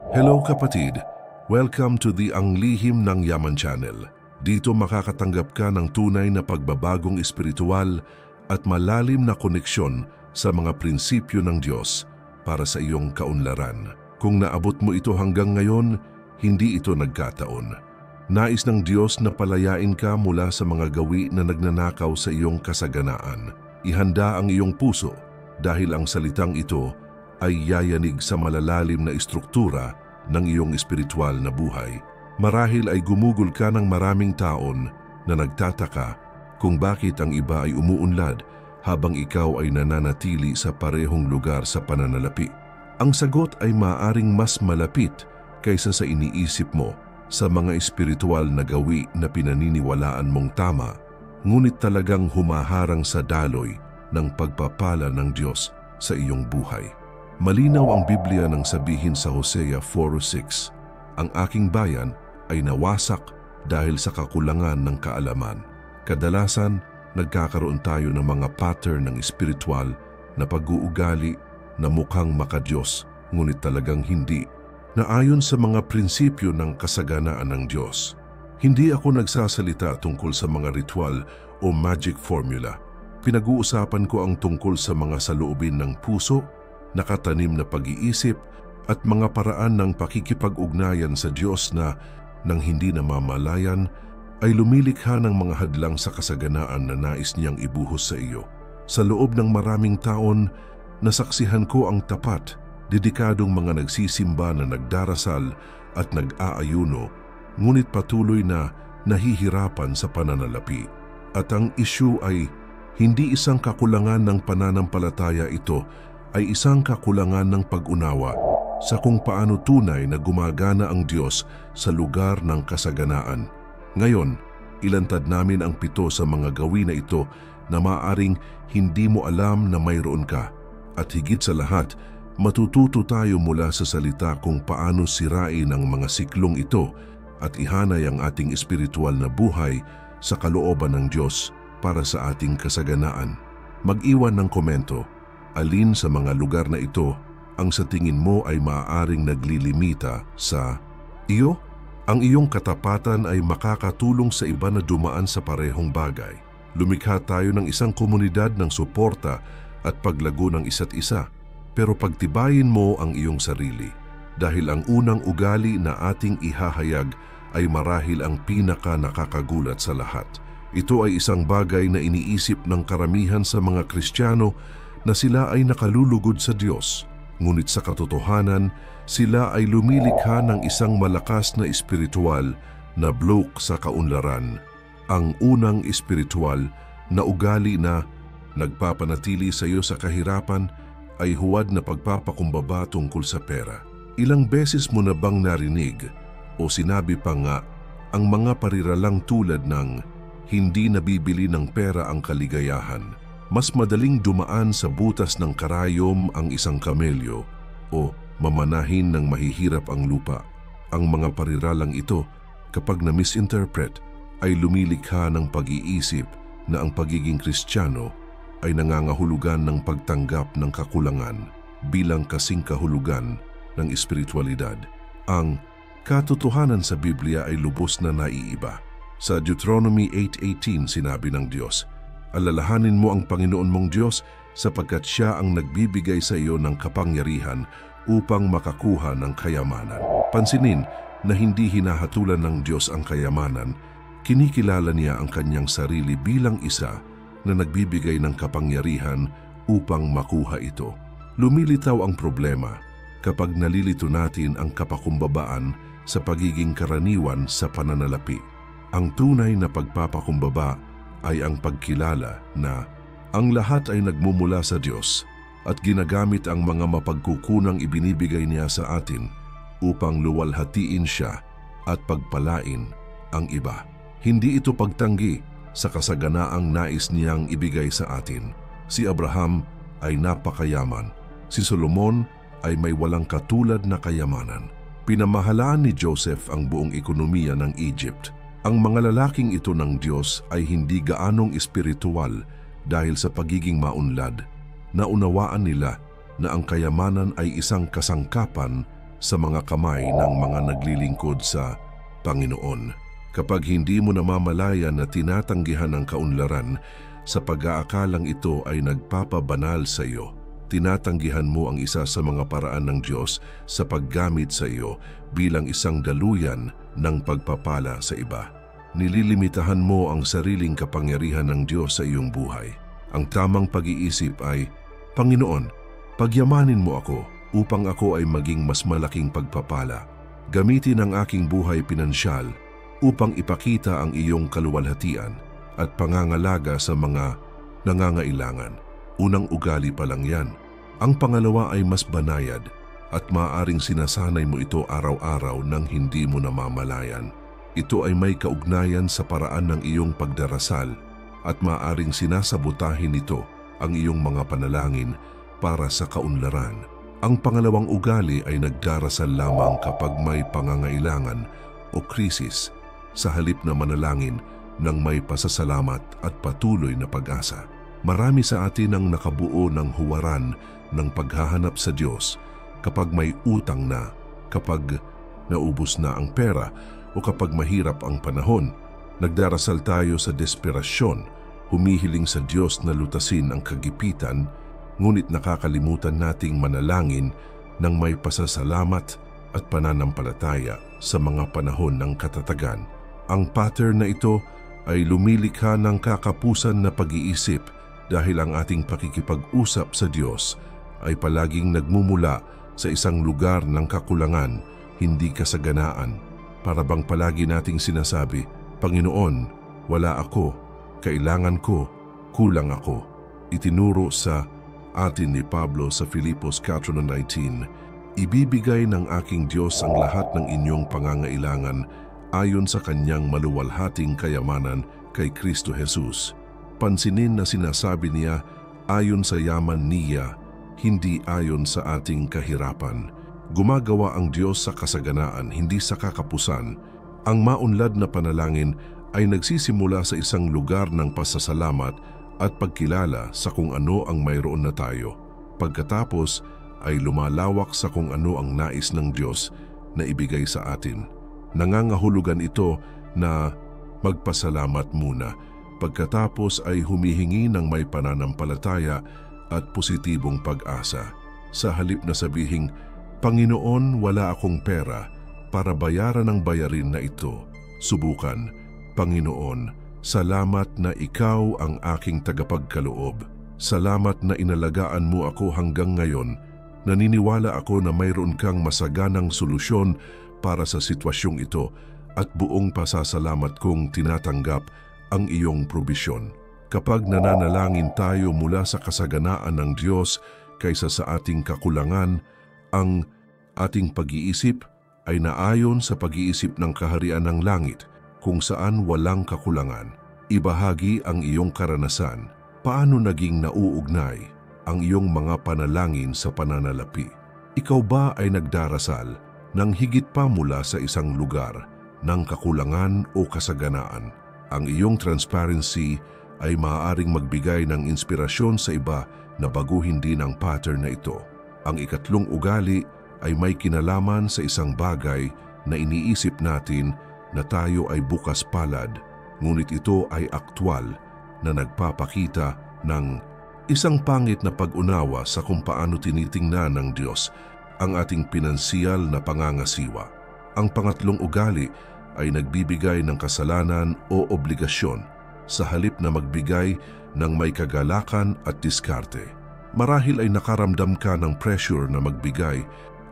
Hello kapatid! Welcome to the Ang Lihim ng Yaman channel. Dito makakatanggap ka ng tunay na pagbabagong espiritual at malalim na koneksyon sa mga prinsipyo ng Diyos para sa iyong kaunlaran. Kung naabot mo ito hanggang ngayon, hindi ito nagkataon. Nais ng Diyos na palayain ka mula sa mga gawi na nagnanakaw sa iyong kasaganaan. Ihanda ang iyong puso dahil ang salitang ito ay yayanig sa malalalim na istruktura ng iyong espiritual na buhay. Marahil ay gumugol ka ng maraming taon na nagtataka kung bakit ang iba ay umuunlad habang ikaw ay nananatili sa parehong lugar sa pananalapi. Ang sagot ay maaaring mas malapit kaysa sa iniisip mo sa mga espiritual na gawi na pinaniniwalaan mong tama, ngunit talagang humaharang sa daloy ng pagpapala ng Diyos sa iyong buhay. Malinaw ang Biblia nang sabihin sa Hosea 4:6, "Ang aking bayan ay nawasak dahil sa kakulangan ng kaalaman." Kadalasan, nagkakaroon tayo ng mga pattern ng espiritual na pag-uugali na mukhang makadiyos, ngunit talagang hindi, na ayon sa mga prinsipyo ng kasaganaan ng Diyos. Hindi ako nagsasalita tungkol sa mga ritual o magic formula. Pinag-uusapan ko ang tungkol sa mga saloobin ng puso, nakatanim na pag-iisip at mga paraan ng pakikipag-ugnayan sa Diyos na nang hindi namamalayan ay lumilikha ng mga hadlang sa kasaganaan na nais niyang ibuhos sa iyo. Sa loob ng maraming taon, nasaksihan ko ang tapat, dedikadong mga nagsisimba na nagdarasal at nag-aayuno, ngunit patuloy na nahihirapan sa pananalapi. At ang issue ay hindi isang kakulangan ng pananampalataya, ito ay isang kakulangan ng pag-unawa sa kung paano tunay na gumagana ang Diyos sa lugar ng kasaganaan. Ngayon, ilantad namin ang 7 sa mga gawin na ito na maaaring hindi mo alam na mayroon ka. At higit sa lahat, matututo tayo mula sa salita kung paano sirain ang mga siklong ito at ihanay ang ating espiritual na buhay sa kalooban ng Diyos para sa ating kasaganaan. Mag-iwan ng komento. Alin sa mga lugar na ito ang sa tingin mo ay maaaring naglilimita sa iyo? Ang iyong katapatan ay makakatulong sa iba na dumaan sa parehong bagay. Lumikha tayo ng isang komunidad ng suporta at paglago ng isa't isa. Pero pagtibayin mo ang iyong sarili dahil ang unang ugali na ating ihahayag ay marahil ang pinaka nakakagulat sa lahat. Ito ay isang bagay na iniisip ng karamihan sa mga Kristiyano na sila ay nakalulugod sa Diyos. Ngunit sa katotohanan, sila ay lumilikha ng isang malakas na espiritual na bloke sa kaunlaran. Ang unang espiritual na ugali na nagpapanatili sa iyo sa kahirapan ay huwad na pagpapakumbaba tungkol sa pera. Ilang beses mo na bang narinig o sinabi pa nga ang mga pariralang tulad ng hindi nabibili ng pera ang kaligayahan, mas madaling dumaan sa butas ng karayom ang isang kamelyo o mamanahin ng mahihirap ang lupa. Ang mga pariralang ito, kapag na-misinterpret, ay lumilikha ng pag-iisip na ang pagiging Kristiyano ay nangangahulugan ng pagtanggap ng kakulangan bilang kasing kahulugan ng espiritualidad. Ang katotohanan sa Biblia ay lubos na naiiba. Sa Deuteronomy 8:18 sinabi ng Diyos, "Alalahanin mo ang Panginoon mong Diyos sapagkat Siya ang nagbibigay sa iyo ng kapangyarihan upang makakuha ng kayamanan." Pansinin na hindi hinahatulan ng Diyos ang kayamanan, kinikilala niya ang kanyang sarili bilang isa na nagbibigay ng kapangyarihan upang makuha ito. Lumilitaw ang problema kapag nalilito natin ang kapakumbabaan sa pagiging karaniwan sa pananalapi. Ang tunay na pagpapakumbaba ay ang pagkilala na ang lahat ay nagmumula sa Diyos at ginagamit ang mga mapagkukunang ibinibigay niya sa atin upang luwalhatiin siya at pagpalain ang iba. Hindi ito pagtanggi sa kasaganaang nais niyang ibigay sa atin. Si Abraham ay napakayaman. Si Solomon ay may walang katulad na kayamanan. Pinamahalaan ni Joseph ang buong ekonomiya ng Egypt. Ang mga lalaking ito ng Diyos ay hindi gaanong espiritual dahil sa pagiging maunlad. Naunawaan nila na ang kayamanan ay isang kasangkapan sa mga kamay ng mga naglilingkod sa Panginoon. Kapag hindi mo namamalayan na tinatanggihan ang kaunlaran sa pag-aakalang ito ay nagpapabanal sa iyo, tinatanggihan mo ang isa sa mga paraan ng Diyos sa paggamit sa iyo bilang isang daluyan ng pagpapala sa iba. Nililimitahan mo ang sariling kapangyarihan ng Diyos sa iyong buhay. Ang tamang pag-iisip ay, Panginoon, pagyamanin mo ako upang ako ay maging mas malaking pagpapala. Gamitin ang aking buhay pinansyal upang ipakita ang iyong kaluwalhatian at pangangalaga sa mga nangangailangan. Unang ugali pa lang yan. Ang pangalawa ay mas banayad at maaaring sinasanay mo ito araw-araw nang hindi mo namamalayan. Ito ay may kaugnayan sa paraan ng iyong pagdarasal at maaaring sinasabotahin nito ang iyong mga panalangin para sa kaunlaran. Ang pangalawang ugali ay nagdarasal lamang kapag may pangangailangan o krisis sa halip na manalangin ng may pasasalamat at patuloy na pag-asa. Marami sa atin ang nakabuo ng huwaran ng paghahanap sa Diyos kapag may utang na, kapag naubos na ang pera o kapag mahirap ang panahon. Nagdarasal tayo sa desperasyon, humihiling sa Diyos na lutasin ang kagipitan, ngunit nakakalimutan nating manalangin ng may pasasalamat at pananampalataya sa mga panahon ng katatagan. Ang pattern na ito ay lumilikha ng kakapusan na pag-iisip dahil ang ating pakikipag-usap sa Diyos ay palaging nagmumula sa isang lugar ng kakulangan, hindi kasaganaan. Para bang palagi nating sinasabi, Panginoon, wala ako, kailangan ko, kulang ako. Itinuro sa atin ni Pablo sa Filipos 4:19, ibibigay ng aking Diyos ang lahat ng inyong pangangailangan ayon sa kanyang maluwalhating kayamanan kay Kristo Jesus. Pansinin na sinasabi niya ayon sa yaman niya, hindi ayon sa ating kahirapan. Gumagawa ang Diyos sa kasaganaan, hindi sa kakapusan. Ang maunlad na panalangin ay nagsisimula sa isang lugar ng pasasalamat at pagkilala sa kung ano ang mayroon na tayo. Pagkatapos ay lumalawak sa kung ano ang nais ng Diyos na ibigay sa atin. Nangangahulugan ito na magpasalamat muna. Pagkatapos ay humihingi ng may pananampalataya at positibong pag-asa. Sa halip na sabihing, Panginoon, wala akong pera para bayaran ang bayarin na ito. Subukan, Panginoon, salamat na ikaw ang aking tagapagkaloob. Salamat na inalagaan mo ako hanggang ngayon. Naniniwala ako na mayroon kang masaganang solusyon para sa sitwasyong ito at buong pasasalamat kong tinatanggap ang iyong probisyon. Kapag nananalangin tayo mula sa kasaganaan ng Diyos kaysa sa ating kakulangan, ang ating pag-iisip ay naayon sa pag-iisip ng kaharian ng langit kung saan walang kakulangan. Ibahagi ang iyong karanasan. Paano naging nauugnay ang iyong mga panalangin sa pananalapi? Ikaw ba ay nagdarasal nang higit pa mula sa isang lugar ng kakulangan o kasaganaan? Ang iyong transparency ay maaaring magbigay ng inspirasyon sa iba na baguhin din ang pattern na ito. Ang ikatlong ugali ay may kinalaman sa isang bagay na iniisip natin na tayo ay bukas palad, ngunit ito ay aktwal na nagpapakita ng isang pangit na pag-unawa sa kung paano tinitingnan ng Diyos ang ating pinansiyal na pangangasiwa. Ang pangatlong ugali ay nagbibigay ng kasalanan o obligasyon sa halip na magbigay ng may kagalakan at diskarte. Marahil ay nakaramdam ka ng pressure na magbigay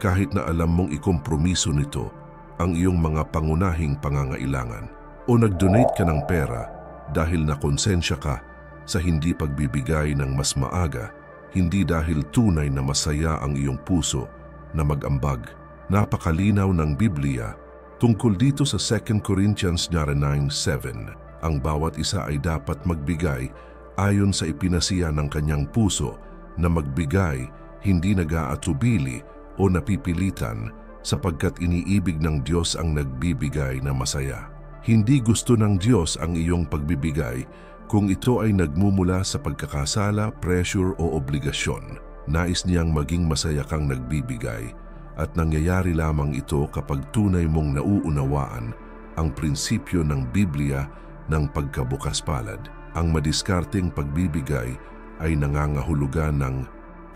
kahit na alam mong ikompromiso nito ang iyong mga pangunahing pangangailangan. O nag-donate ka ng pera dahil nakonsensya ka sa hindi pagbibigay ng mas maaga, hindi dahil tunay na masaya ang iyong puso na mag-ambag. Napakalinaw ng Biblia tungkol dito sa 2 Corinthians 9:7. Ang bawat isa ay dapat magbigay ayon sa ipinasiya ng kanyang puso na magbigay, hindi nag-aatubili o napipilitan sapagkat iniibig ng Diyos ang nagbibigay na masaya. Hindi gusto ng Diyos ang iyong pagbibigay kung ito ay nagmumula sa pagkakasala, pressure o obligasyon. Nais niyang maging masaya kang nagbibigay. at nangyayari lamang ito kapag tunay mong nauunawaan ang prinsipyo ng Biblia ng pagkabukas palad. Ang madiskarteng pagbibigay ay nangangahulugan ng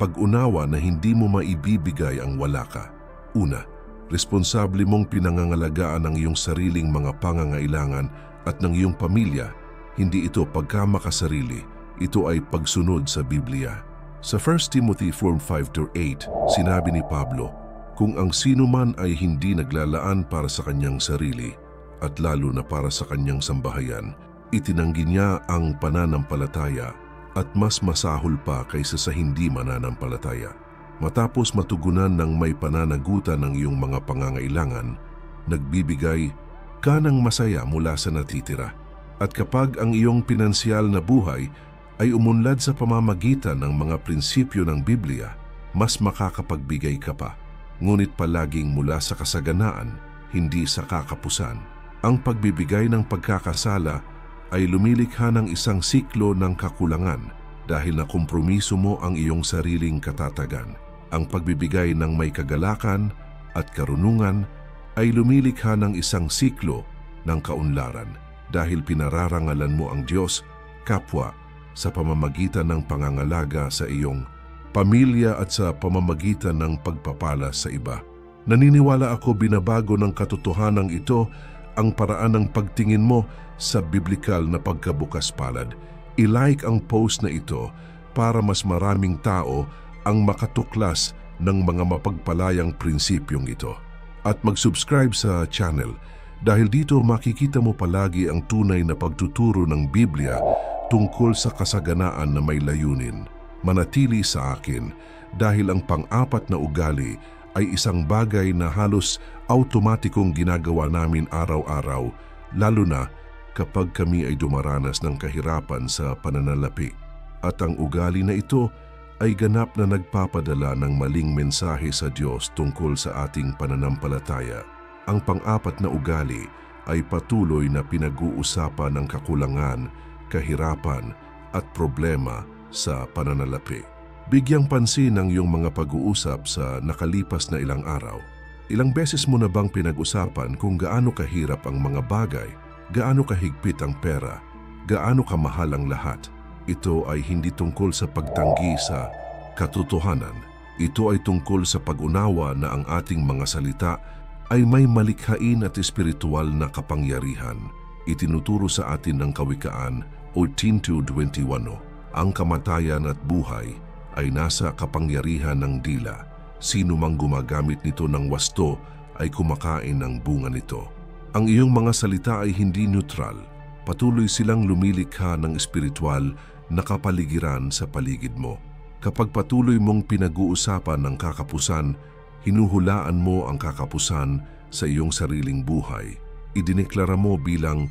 pag-unawa na hindi mo maibibigay ang wala ka. Una, responsable mong pinangangalagaan ang iyong sariling mga pangangailangan at ng iyong pamilya. Hindi ito pagkamakasarili, ito ay pagsunod sa Biblia. Sa 1 Timothy 4:5-8, sinabi ni Pablo, kung ang sino man ay hindi naglalaan para sa kanyang sarili at lalo na para sa kanyang sambahayan, itinanggi niya ang pananampalataya at mas masahol pa kaysa sa hindi mananampalataya. Matapos matugunan ng may pananagutan ng iyong mga pangangailangan, nagbibigay ka ng masaya mula sa natitira. At kapag ang iyong pinansyal na buhay ay umunlad sa pamamagitan ng mga prinsipyo ng Biblia, mas makakapagbigay ka pa. Ngunit palaging mula sa kasaganaan, hindi sa kakapusan. Ang pagbibigay ng pagkakasala ay lumilikha ng isang siklo ng kakulangan dahil nakompromiso mo ang iyong sariling katatagan. Ang pagbibigay ng may kagalakan at karunungan ay lumilikha ng isang siklo ng kaunlaran dahil pinararangalan mo ang Diyos, kapwa, sa pamamagitan ng pangangalaga sa iyong pamilya at sa pamamagitan ng pagpapala sa iba. Naniniwala ako binabago ng katotohanan ito ang paraan ng pagtingin mo sa biblikal na pagkabukas palad. I-like ang post na ito para mas maraming tao ang makatuklas ng mga mapagpalayang prinsipyong ito. At mag-subscribe sa channel dahil dito makikita mo palagi ang tunay na pagtuturo ng Biblia tungkol sa kasaganaan na may layunin. Manatili sa akin dahil ang pang-apat na ugali ay isang bagay na halos automatikong ginagawa namin araw-araw, lalo na kapag kami ay dumaranas ng kahirapan sa pananalapi. At ang ugali na ito ay ganap na nagpapadala ng maling mensahe sa Diyos tungkol sa ating pananampalataya. Ang pang-apat na ugali ay patuloy na pinag-uusapan ng kakulangan, kahirapan at problema sa pananalapi. Bigyang pansin ang iyong mga pag-uusap sa nakalipas na ilang araw. Ilang beses mo na bang pinag-usapan kung gaano kahirap ang mga bagay, gaano kahigpit ang pera, gaano kamahal ang lahat? Ito ay hindi tungkol sa pagtanggi sa katotohanan. Ito ay tungkol sa pag-unawa na ang ating mga salita ay may malikhain at espiritual na kapangyarihan. Itinuturo sa atin ng Kawikaan 14:21. Ang kamatayan at buhay ay nasa kapangyarihan ng dila. Sino mang gumagamit nito ng wasto ay kumakain ng bunga nito. Ang iyong mga salita ay hindi neutral. Patuloy silang lumilikha ng espiritual na kapaligiran sa paligid mo. Kapag patuloy mong pinag-uusapan ng kakapusan, hinuhulaan mo ang kakapusan sa iyong sariling buhay. Idineklara mo bilang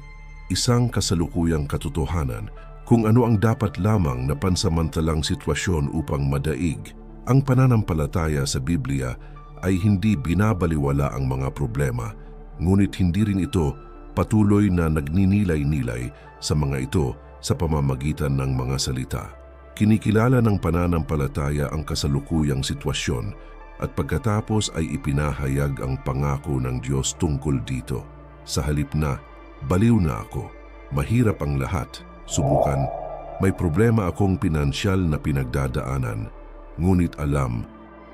isang kasalukuyang katotohanan kung ano ang dapat lamang na pansamantalang sitwasyon upang madaig. Ang pananampalataya sa Biblia ay hindi binabaliwala ang mga problema, ngunit hindi rin ito patuloy na nagninilay-nilay sa mga ito sa pamamagitan ng mga salita. Kinikilala ng pananampalataya ang kasalukuyang sitwasyon at pagkatapos ay ipinahayag ang pangako ng Diyos tungkol dito. Sa halip na, baliw na ako, mahirap ang lahat, subukan, may problema akong pinansyal na pinagdadaanan, ngunit alam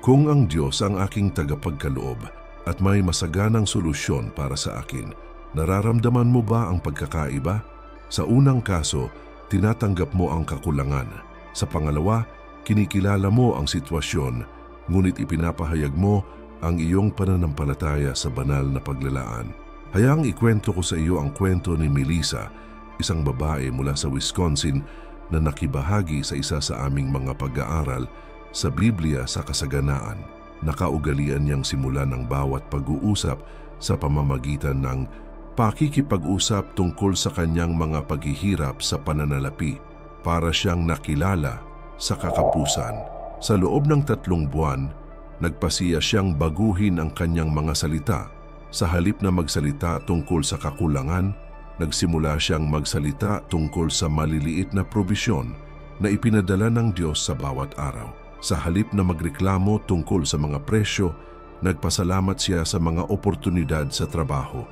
kung ang Diyos ang aking tagapagkaloob at may masaganang solusyon para sa akin. Nararamdaman mo ba ang pagkakaiba? Sa unang kaso, tinatanggap mo ang kakulangan. Sa pangalawa, kinikilala mo ang sitwasyon, ngunit ipinapahayag mo ang iyong pananampalataya sa banal na paglalaan. Hayaang ikwento ko sa iyo ang kwento ni Melissa, isang babae mula sa Wisconsin na nakibahagi sa isa sa aming mga pag-aaral sa Biblia sa kasaganaan. Nakaugalian niyang simulan ang bawat pag-uusap sa pamamagitan ng pakikipag-usap tungkol sa kanyang mga paghihirap sa pananalapi para siyang nakilala sa kakapusan. Sa loob ng 3 buwan, nagpasiya siyang baguhin ang kanyang mga salita. Sa halip na magsalita tungkol sa kakulangan, nagsimula siyang magsalita tungkol sa maliliit na probisyon na ipinadala ng Diyos sa bawat araw. Sa halip na magreklamo tungkol sa mga presyo, Nagpasalamat siya sa mga oportunidad sa trabaho.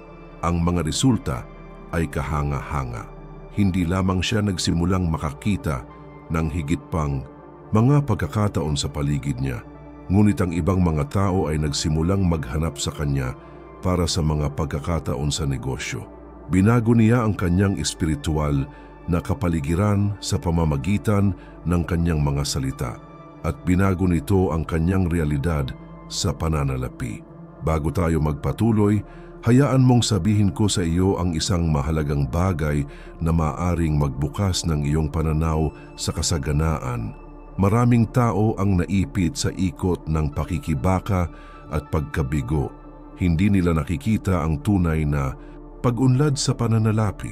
Ang mga resulta ay kahanga-hanga. Hindi lamang siya nagsimulang makakita ng higit pang mga pagkakataon sa paligid niya, ngunit ang ibang mga tao ay nagsimulang maghanap sa kanya para sa mga pagkakataon sa negosyo. Binago niya ang kanyang espiritual na kapaligiran sa pamamagitan ng kanyang mga salita at binago nito ang kanyang realidad sa pananalapi. Bago tayo magpatuloy, hayaan mong sabihin ko sa iyo ang isang mahalagang bagay na maaring magbukas ng iyong pananaw sa kasaganaan. Maraming tao ang naipit sa ikot ng pakikibaka at pagkabigo. Hindi nila nakikita ang tunay na pag-unlad sa pananalapi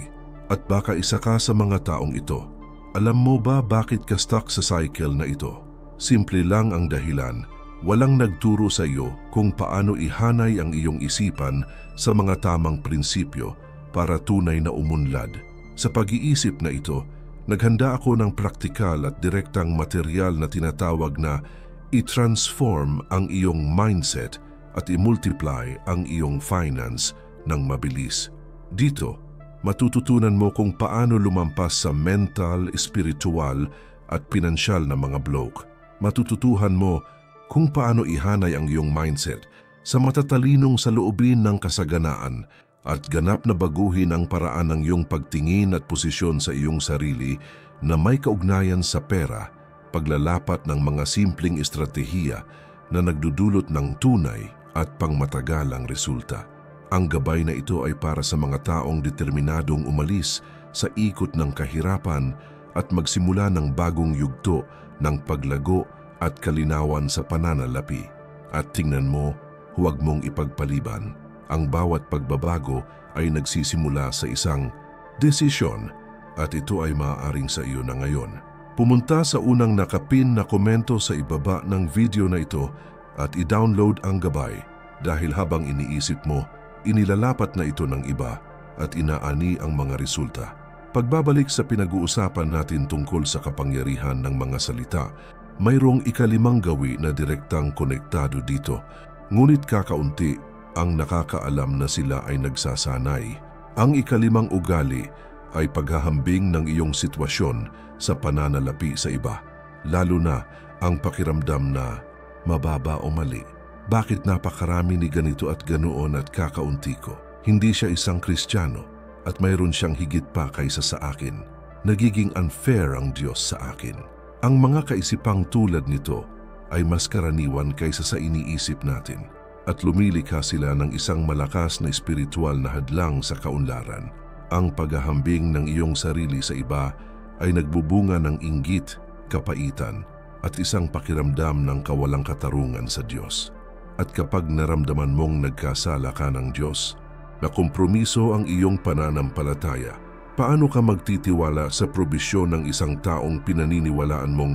at baka isa ka sa mga taong ito. Alam mo ba bakit ka stuck sa cycle na ito? Simple lang ang dahilan. Walang nagturo sa iyo kung paano ihanay ang iyong isipan sa mga tamang prinsipyo para tunay na umunlad. Sa pag-iisip na ito, naghanda ako ng praktikal at direktang material na tinatawag na i-transform ang iyong mindset at i-multiply ang iyong finance ng mabilis. Dito, matututunan mo kung paano lumampas sa mental, spiritual at pinansyal na mga block. Matututuhan mo kung paano ihanay ang iyong mindset sa matatalinong saloobin ng kasaganaan at ganap na baguhin ang paraan ng iyong pagtingin at posisyon sa iyong sarili na may kaugnayan sa pera, paglalapat ng mga simpleng estratehiya na nagdudulot ng tunay at pangmatagalang resulta. Ang gabay na ito ay para sa mga taong determinadong umalis sa ikot ng kahirapan at magsimula ng bagong yugto ng paglago at kalinawan sa pananalapi. At tingnan mo, huwag mong ipagpaliban. Ang bawat pagbabago ay nagsisimula sa isang desisyon at ito ay maaaring sa iyo na ngayon. Pumunta sa unang nakapin na komento sa ibaba ng video na ito at i-download ang gabay dahil habang iniisip mo, inilalapat na ito ng iba at inaani ang mga resulta. Pagbabalik sa pinag-uusapan natin tungkol sa kapangyarihan ng mga salita, mayroong ikalimang gawi na direktang konektado dito, ngunit kakaunti ang nakakaalam na sila ay nagsasanay. Ang ikalimang ugali ay paghahambing ng iyong sitwasyon sa pananalapi sa iba, lalo na ang pakiramdam na mababa o mali. Bakit napakarami ni ganito at ganoon at kakaunti ko? Hindi siya isang Kristiyano at mayroon siyang higit pa kaysa sa akin. Nagiging unfair ang Diyos sa akin. Ang mga kaisipang tulad nito ay mas karaniwan kaysa sa iniisip natin at lumilikha sila ng isang malakas na espiritual na hadlang sa kaunlaran. Ang paghahambing ng iyong sarili sa iba ay nagbubunga ng inggit, kapaitan at isang pakiramdam ng kawalang katarungan sa Diyos. At kapag naramdaman mong nagkasala ka ng Diyos, na kompromiso ang iyong pananampalataya, paano ka magtitiwala sa probisyon ng isang taong pinaniniwalaan mong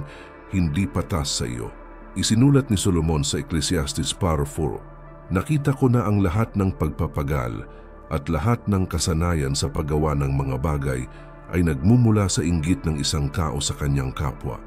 hindi patas sa iyo? Isinulat ni Solomon sa Ecclesiastes 4:4, nakita ko na ang lahat ng pagpapagal at lahat ng kasanayan sa paggawa ng mga bagay ay nagmumula sa inggit ng isang tao sa kanyang kapwa.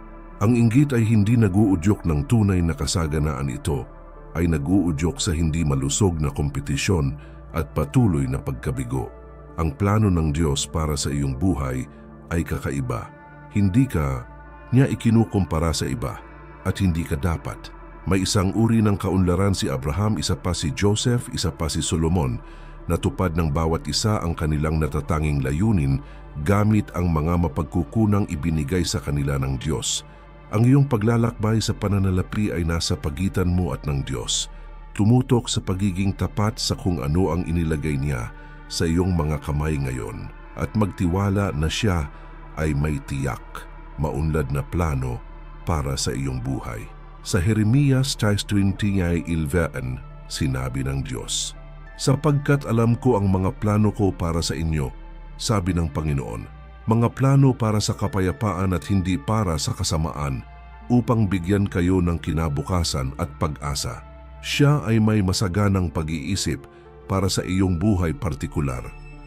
Ang inggit ay hindi naguudyok ng tunay na kasaganaan, ito ay naguudyok sa hindi malusog na kompetisyon at patuloy na pagkabigo. Ang plano ng Diyos para sa iyong buhay ay kakaiba. Hindi ka niya ikinukumpara sa iba at hindi ka dapat. May isang uri ng kaunlaran si Abraham, isa pa si Joseph, isa pa si Solomon. Natupad ng bawat isa ang kanilang natatanging layunin gamit ang mga mapagkukunang ibinigay sa kanila ng Diyos. Ang iyong paglalakbay sa pananalapi ay nasa pagitan mo at ng Diyos. Tumutok sa pagiging tapat sa kung ano ang inilagay niya sa iyong mga kamay ngayon at magtiwala na siya ay may tiyak, maunlad na plano para sa iyong buhay. Sa Jeremias 20:11, sinabi ng Diyos, "Sapagkat alam ko ang mga plano ko para sa inyo," sabi ng Panginoon, "mga plano para sa kapayapaan at hindi para sa kasamaan, upang bigyan kayo ng kinabukasan at pag-asa." Siya ay may masaganang pag-iisip para sa iyong buhay partikular.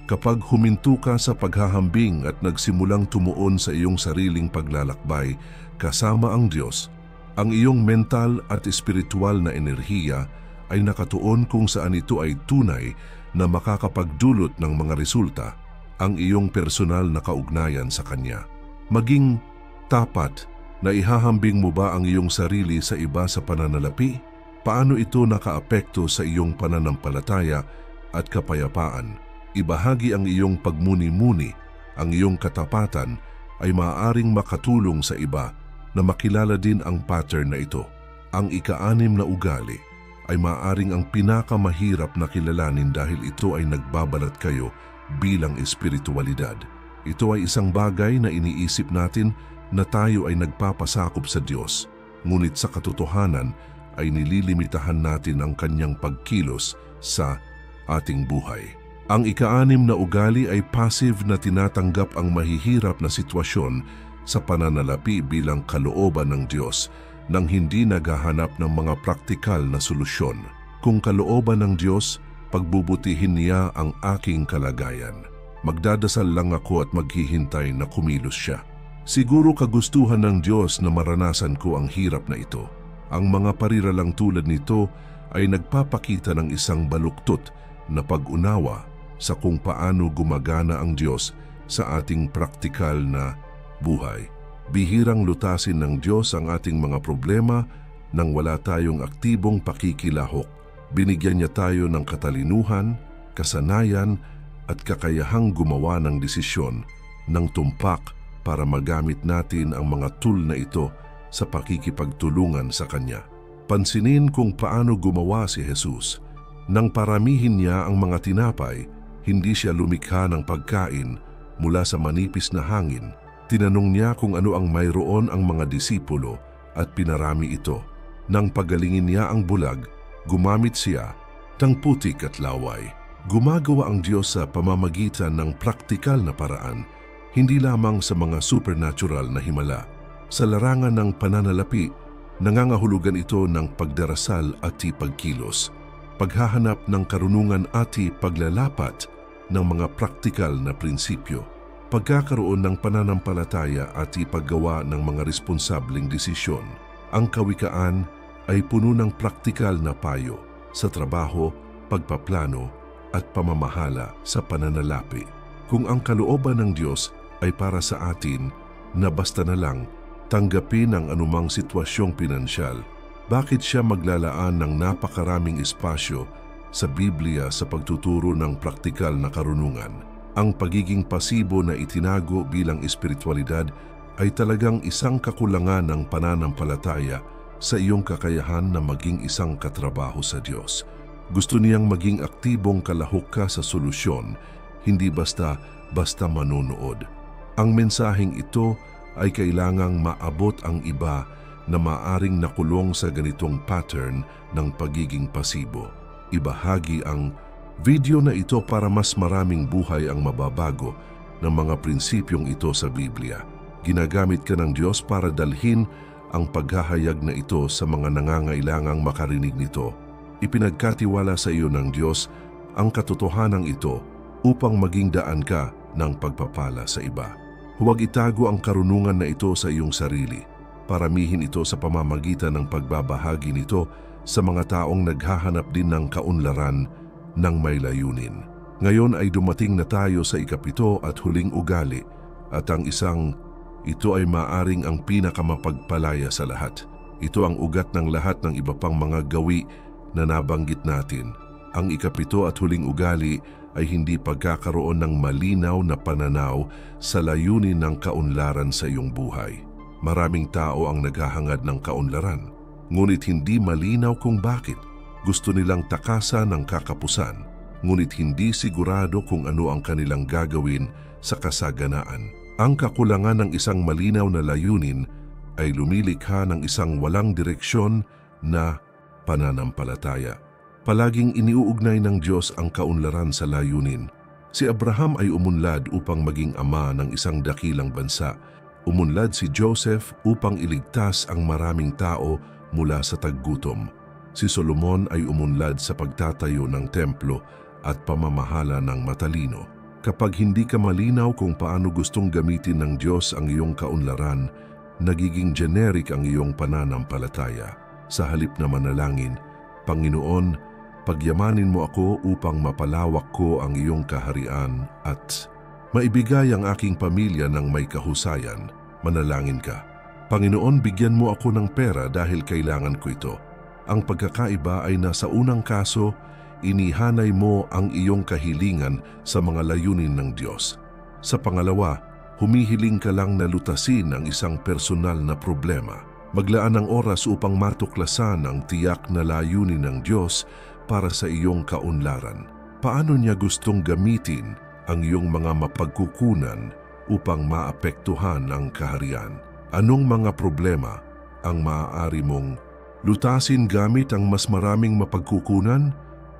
Kapag huminto ka sa paghahambing at nagsimulang tumuon sa iyong sariling paglalakbay kasama ang Diyos, ang iyong mental at espiritual na enerhiya ay nakatuon kung saan ito ay tunay na makakapagdulot ng mga resulta ang iyong personal na kaugnayan sa Kanya. Maging tapat na ihahambing mo ba ang iyong sarili sa iba sa pananalapi? Paano ito nakaapekto sa iyong pananampalataya at kapayapaan? Ibahagi ang iyong pagmuni-muni, ang iyong katapatan ay maaaring makatulong sa iba na makilala din ang pattern na ito. Ang ika-6 na ugali ay maaaring ang pinakamahirap na kilalanin dahil ito ay nagbabalat kayo bilang espiritualidad. Ito ay isang bagay na iniisip natin na tayo ay nagpapasakop sa Diyos, ngunit sa katotohanan ay nililimitahan natin ang Kanyang pagkilos sa ating buhay. Ang ika-6 na ugali ay passive na tinatanggap ang mahihirap na sitwasyon sa pananalapi bilang kalooban ng Diyos nang hindi naghahanap ng mga praktikal na solusyon. Kung kalooban ng Diyos, pagbubutihin niya ang aking kalagayan. Magdadasal lang ako at maghihintay na kumilos siya. Siguro kagustuhan ng Diyos na maranasan ko ang hirap na ito. Ang mga pariralang tulad nito ay nagpapakita ng isang baluktot na pag-unawa sa kung paano gumagana ang Diyos sa ating praktikal na buhay. Bihirang lutasin ng Diyos ang ating mga problema nang wala tayong aktibong pakikilahok. Binigyan niya tayo ng katalinuhan, kasanayan at kakayahang gumawa ng desisyon ng tumpak para magamit natin ang mga tool na ito sa pakikipagtulungan sa Kanya. Pansinin kung paano gumawa si Jesus. Nang paramihin niya ang mga tinapay, hindi siya lumikha ng pagkain mula sa manipis na hangin. Tinanong niya kung ano ang mayroon ang mga disipulo at pinarami ito. Nang pagalingin niya ang bulag, gumamit siya ng putik at laway. Gumagawa ang Diyos sa pamamagitan ng praktikal na paraan, hindi lamang sa mga supernatural na himala. Sa larangan ng pananalapi, nangangahulugan ito ng pagdarasal at pagkilos, paghahanap ng karunungan at paglalapat ng mga praktikal na prinsipyo, pagkakaroon ng pananampalataya at paggawa ng mga responsableng desisyon. Ang kawikaan ay puno ng praktikal na payo sa trabaho, pagpaplano at pamamahala sa pananalapi. Kung ang kalooban ng Diyos ay para sa atin na basta na lang tanggapin ang anumang sitwasyong pinansyal, bakit siya maglalaan ng napakaraming espasyo sa Biblia sa pagtuturo ng praktikal na karunungan? Ang pagiging pasibo na itinago bilang espiritualidad ay talagang isang kakulangan ng pananampalataya sa iyong kakayahan na maging isang katrabaho sa Diyos. Gusto niyang maging aktibong kalahok ka sa solusyon, hindi basta manonood. Ang mensaheng ito ay kailangang maabot ang iba na maaring nakulong sa ganitong pattern ng pagiging pasibo. Ibahagi ang video na ito para mas maraming buhay ang mababago ng mga prinsipyong ito sa Biblia. Ginagamit ka ng Diyos para dalhin ang paghahayag na ito sa mga nangangailangang makarinig nito. Ipinagkatiwala sa iyo ng Diyos ang katotohanan ito upang maging daan ka ng pagpapala sa iba. Huwag itago ang karunungan na ito sa iyong sarili. Paramihin ito sa pamamagitan ng pagbabahagi nito sa mga taong naghahanap din ng kaunlaran ng may layunin. Ngayon ay dumating na tayo sa ika-7 at huling ugali, at ang isang ito ay maaring ang pinakamapagpalaya sa lahat. Ito ang ugat ng lahat ng iba pang mga gawi na nabanggit natin. Ang ika-7 at huling ugali ay hindi pagkakaroon ng malinaw na pananaw sa layunin ng kaunlaran sa iyong buhay. Maraming tao ang naghahangad ng kaunlaran, ngunit hindi malinaw kung bakit. Gusto nilang takasan ng kakapusan, ngunit hindi sigurado kung ano ang kanilang gagawin sa kasaganaan. Ang kakulangan ng isang malinaw na layunin ay lumilikha ng isang walang direksyon na pananampalataya. Palaging iniuugnay ng Diyos ang kaunlaran sa layunin. Si Abraham ay umunlad upang maging ama ng isang dakilang bansa. Umunlad si Joseph upang iligtas ang maraming tao mula sa taggutom. Si Solomon ay umunlad sa pagtatayo ng templo at pamamahala ng matalino. Kapag hindi ka malinaw kung paano gustong gamitin ng Diyos ang iyong kaunlaran, nagiging generic ang iyong pananampalataya. Sa halip na manalangin, Panginoon, pagyamanin mo ako upang mapalawak ko ang iyong kaharian at maibigay ang aking pamilya ng may kahusayan. Manalangin ka. Panginoon, bigyan mo ako ng pera dahil kailangan ko ito. Ang pagkakaiba ay nasa unang kaso, inihanay mo ang iyong kahilingan sa mga layunin ng Diyos. Sa pangalawa, humihiling ka lang na lutasin ang isang personal na problema. Maglaan ng oras upang matuklasan ang tiyak na layunin ng Diyos para sa iyong kaunlaran. Paano niya gustong gamitin ang iyong mga mapagkukunan upang maapektuhan ang kaharian? Anong mga problema ang maaari mong lutasin gamit ang mas maraming mapagkukunan?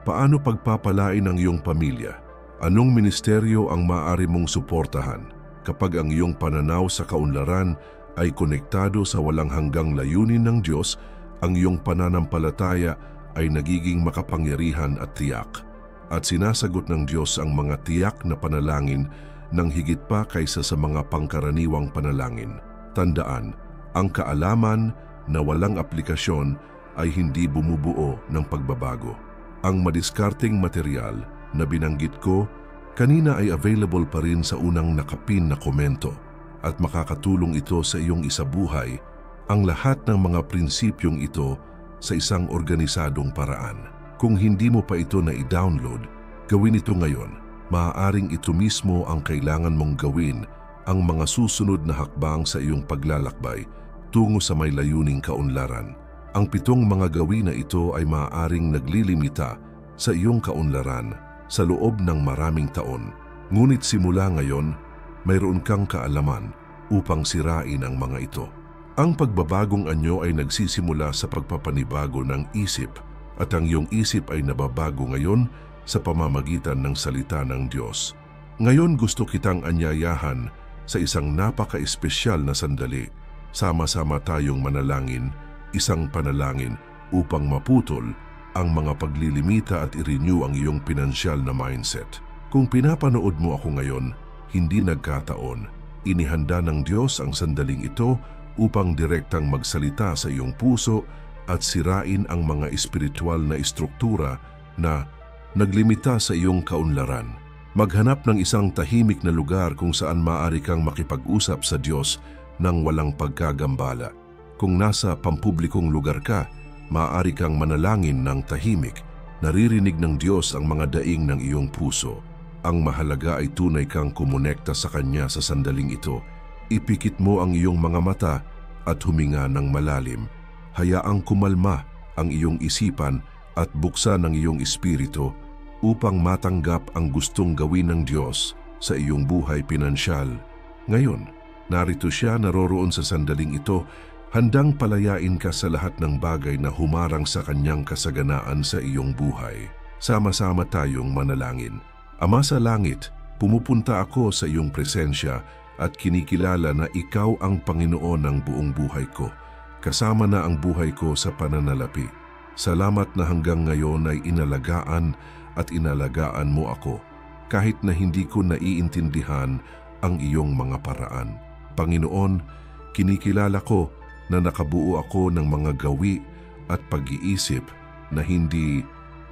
Paano pagpapalain ang iyong pamilya? Anong ministeryo ang maaari mong suportahan? Kapag ang iyong pananaw sa kaunlaran ay konektado sa walang hanggang layunin ng Diyos, ang iyong pananampalataya ay nagiging makapangyarihan at tiyak. At sinasagot ng Diyos ang mga tiyak na panalangin ng higit pa kaysa sa mga pangkaraniwang panalangin. Tandaan, ang kaalaman na walang aplikasyon ay hindi bumubuo ng pagbabago. Ang madiskarteng material na binanggit ko kanina ay available pa rin sa unang nakapin na komento at makakatulong ito sa iyong isabuhay ang lahat ng mga prinsipyong ito sa isang organisadong paraan. Kung hindi mo pa ito na i-download, gawin ito ngayon. Maaaring ito mismo ang kailangan mong gawin ang mga susunod na hakbang sa iyong paglalakbay tungo sa may layuning kaunlaran. Ang 7 mga gawin na ito ay maaaring naglilimita sa iyong kaunlaran sa loob ng maraming taon. Ngunit simula ngayon, mayroon kang kaalaman upang sirain ang mga ito. Ang pagbabagong anyo ay nagsisimula sa pagpapanibago ng isip at ang iyong isip ay nababago ngayon sa pamamagitan ng salita ng Diyos. Ngayon gusto kitang anyayahan sa isang napaka-espesyal na sandali. Sama-sama tayong manalangin, isang panalangin upang maputol ang mga paglilimita at i-renew ang iyong pinansyal na mindset. Kung pinapanood mo ako ngayon, hindi nagkataon. Inihanda ng Diyos ang sandaling ito upang direktang magsalita sa iyong puso at sirain ang mga espiritual na istruktura na naglimita sa iyong kaunlaran. Maghanap ng isang tahimik na lugar kung saan maaari kang makipag-usap sa Diyos nang walang pagkagambala. Kung nasa pampublikong lugar ka, maaari kang manalangin ng tahimik. Naririnig ng Diyos ang mga daing ng iyong puso. Ang mahalaga ay tunay kang kumonekta sa Kanya sa sandaling ito. Ipikit mo ang iyong mga mata at huminga ng malalim. Hayaang kumalma ang iyong isipan at buksan ang iyong espiritu upang matanggap ang gustong gawin ng Diyos sa iyong buhay pinansyal. Ngayon, narito siya naroroon sa sandaling ito, handang palayain ka sa lahat ng bagay na humarang sa kanyang kasaganaan sa iyong buhay. Sama-sama tayong manalangin. Ama sa langit, pumupunta ako sa iyong presensya at kinikilala na ikaw ang Panginoon ng buong buhay ko. Kasama na ang buhay ko sa pananalapi. Salamat na hanggang ngayon ay inalagaan at inalagaan mo ako kahit na hindi ko naiintindihan ang iyong mga paraan. Panginoon, kinikilala ko na nakabuo ako ng mga gawi at pag-iisip na hindi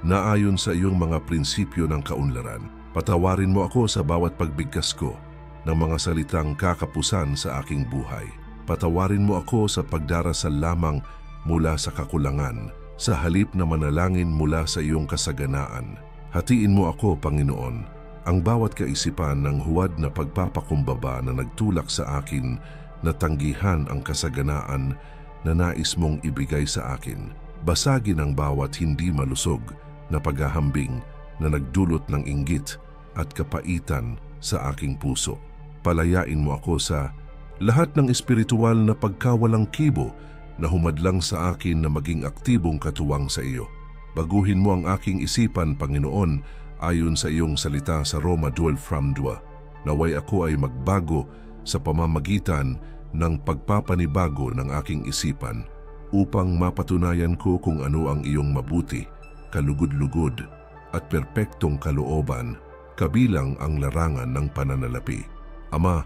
naayon sa iyong mga prinsipyo ng kaunlaran. Patawarin mo ako sa bawat pagbigkas ko ng mga salitang kakapusan sa aking buhay. Patawarin mo ako sa pagdarasal lamang mula sa kakulangan, sa halip na manalangin mula sa iyong kasaganaan. Hatiin mo ako, Panginoon, ang bawat kaisipan ng huwad na pagpapakumbaba na nagtulak sa akin na tanggihan ang kasaganaan na nais mong ibigay sa akin. Basagin ang bawat hindi malusog na paghahambing na nagdulot ng inggit at kapaitan sa aking puso. Palayain mo ako sa lahat ng espiritual na pagkawalang kibo na humadlang sa akin na maging aktibong katuwang sa iyo. Baguhin mo ang aking isipan, Panginoon, ayon sa iyong salita sa Roma 12:2. Naway ako ay magbago sa pamamagitan ng pagpapanibago ng aking isipan upang mapatunayan ko kung ano ang iyong mabuti, kalugod-lugod at perpektong kalooban, kabilang ang larangan ng pananalapi. Ama,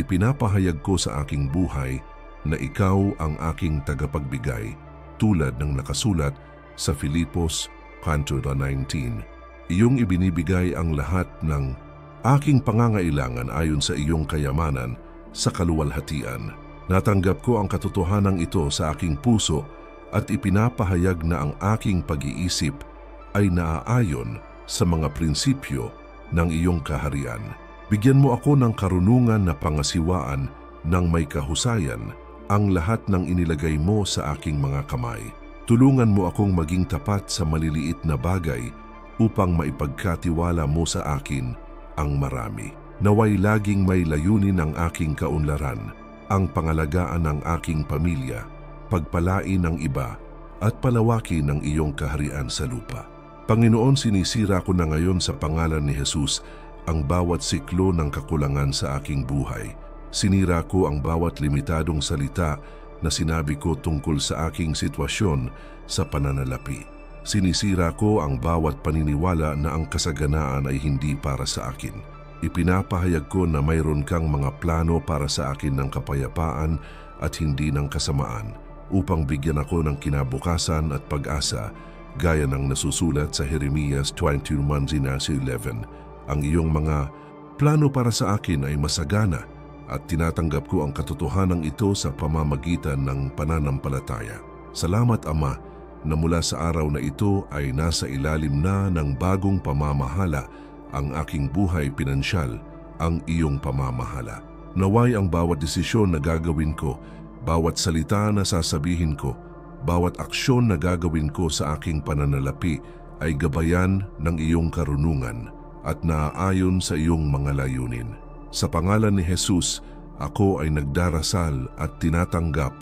ipinapahayag ko sa aking buhay na ikaw ang aking tagapagbigay tulad ng nakasulat sa Filipos 4:19. Iyong ibinibigay ang lahat ng aking pangangailangan ayon sa iyong kayamanan sa kaluwalhatian. Natanggap ko ang katotohanan ito sa aking puso at ipinapahayag na ang aking pag-iisip ay naaayon sa mga prinsipyo ng iyong kaharian. Bigyan mo ako ng karunungan na pangasiwaan ng may kahusayan ang lahat ng inilagay mo sa aking mga kamay. Tulungan mo akong maging tapat sa maliliit na bagay upang maipagkatiwala mo sa akin ang marami. Naway laging may layunin ang aking kaunlaran, ang pangalagaan ng aking pamilya, pagpalain ng iba, at palawakin ng iyong kaharian sa lupa. Panginoon, sinisira ko na ngayon sa pangalan ni Jesus ang bawat siklo ng kakulangan sa aking buhay. Sinira ko ang bawat limitadong salita na sinabi ko tungkol sa aking sitwasyon sa pananalapi. Sinisira ko ang bawat paniniwala na ang kasaganaan ay hindi para sa akin. Ipinapahayag ko na mayroon kang mga plano para sa akin ng kapayapaan at hindi ng kasamaan, upang bigyan ako ng kinabukasan at pag-asa, gaya ng nasusulat sa Jeremias 21:11. Ang iyong mga plano para sa akin ay masagana at tinatanggap ko ang katotohanan ito sa pamamagitan ng pananampalataya. Salamat, Ama, na mula sa araw na ito ay nasa ilalim na ng bagong pamamahala ang aking buhay pinansyal, ang iyong pamamahala. Naway ang bawat desisyon na gagawin ko, bawat salita na sasabihin ko, bawat aksyon na gagawin ko sa aking pananalapi ay gabayan ng iyong karunungan at naaayon sa iyong mga layunin. Sa pangalan ni Jesus, ako ay nagdarasal at tinatanggap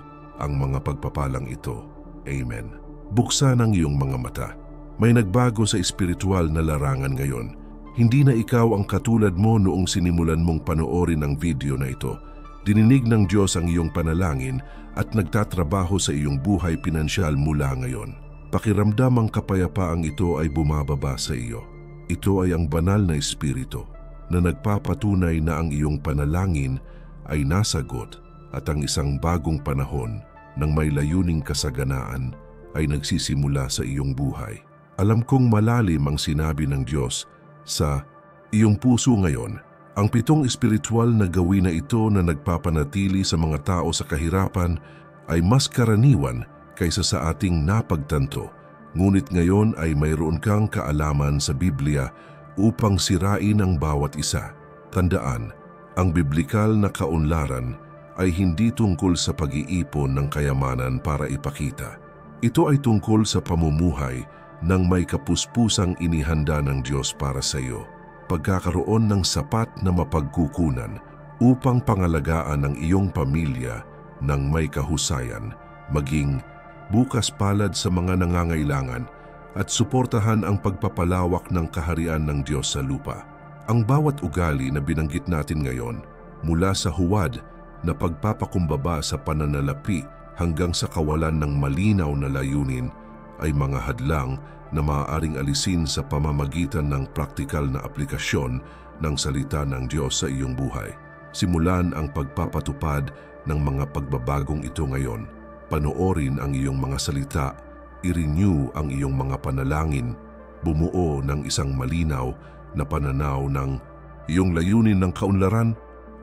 ang mga pagpapalang ito. Amen. Buksan ang iyong mga mata. May nagbago sa espiritual na larangan ngayon. Hindi na ikaw ang katulad mo noong sinimulan mong panoorin ang video na ito. Dininig ng Diyos ang iyong panalangin at nagtatrabaho sa iyong buhay pinansyal mula ngayon. Pakiramdam ang kapayapaang ito ay bumababa sa iyo. Ito ay ang banal na espiritu na nagpapatunay na ang iyong panalangin ay nasagot at ang isang bagong panahon ng may layuning kasaganaan ay nagsisimula sa iyong buhay. Alam kong malalim ang sinabi ng Diyos sa iyong puso ngayon. Ang 7 espiritual na gawin na ito na nagpapanatili sa mga tao sa kahirapan ay mas karaniwan kaysa sa ating napagtanto. Ngunit ngayon ay mayroon kang kaalaman sa Biblia upang sirain ang bawat isa. Tandaan, ang biblikal na kaunlaran ay hindi tungkol sa pag-iipon ng kayamanan para ipakita. Ito ay tungkol sa pamumuhay ng may kapuspusang inihanda ng Diyos para sa iyo. Pagkakaroon ng sapat na mapagkukunan upang pangalagaan ang iyong pamilya ng may kahusayan, maging bukas palad sa mga nangangailangan at suportahan ang pagpapalawak ng kaharian ng Diyos sa lupa. Ang bawat ugali na binanggit natin ngayon, mula sa huwad na pagpapakumbaba sa pananalapi hanggang sa kawalan ng malinaw na layunin, ay mga hadlang na maaaring alisin sa pamamagitan ng praktikal na aplikasyon ng salita ng Diyos sa iyong buhay. Simulan ang pagpapatupad ng mga pagbabagong ito ngayon. Panoorin ang iyong mga salita, i-renew ang iyong mga panalangin, bumuo ng isang malinaw na pananaw ng iyong layunin ng kaunlaran,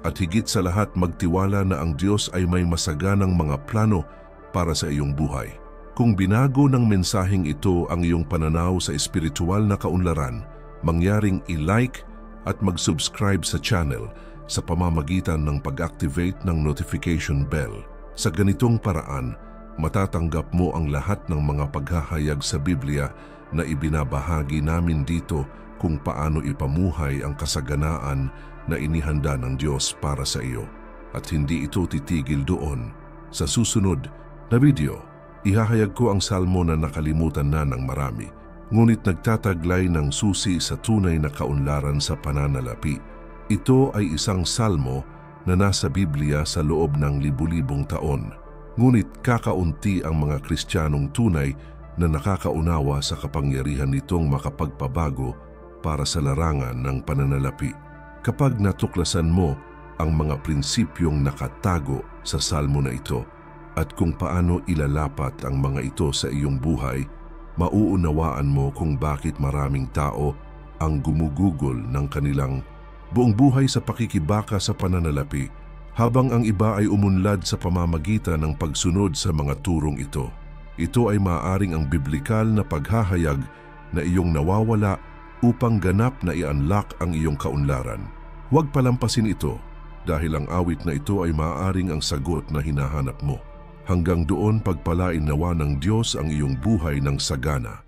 at higit sa lahat magtiwala na ang Diyos ay may masaganang mga plano para sa iyong buhay. Kung binago ng mensaheng ito ang iyong pananaw sa espiritual na kaunlaran, mangyaring i-like at mag-subscribe sa channel sa pamamagitan ng pag-activate ng notification bell. Sa ganitong paraan, matatanggap mo ang lahat ng mga paghahayag sa Biblia na ibinabahagi namin dito kung paano ipamuhay ang kasaganaan na inihanda ng Diyos para sa iyo. At hindi ito titigil doon. Sa susunod na video, ihahayag ko ang salmo na nakalimutan na ng marami, ngunit nagtataglay ng susi sa tunay na kaunlaran sa pananalapi. Ito ay isang salmo na nasa Biblia sa loob ng libu-libong taon. Ngunit kakaunti ang mga Kristiyanong tunay na nakakaunawa sa kapangyarihan nitong makapagpabago para sa larangan ng pananalapi. Kapag natuklasan mo ang mga prinsipyong nakatago sa salmo na ito at kung paano ilalapat ang mga ito sa iyong buhay, mauunawaan mo kung bakit maraming tao ang gumugugol ng kanilang buong buhay sa pakikibaka sa pananalapi, habang ang iba ay umunlad sa pamamagitan ng pagsunod sa mga turong ito. Ito ay maaaring ang biblikal na paghahayag na iyong nawawala upang ganap na i-unlock ang iyong kaunlaran. Huwag palampasin ito dahil ang awit na ito ay maaaring ang sagot na hinahanap mo. Hanggang doon pagpalain nawa ng Diyos ang iyong buhay ng sagana.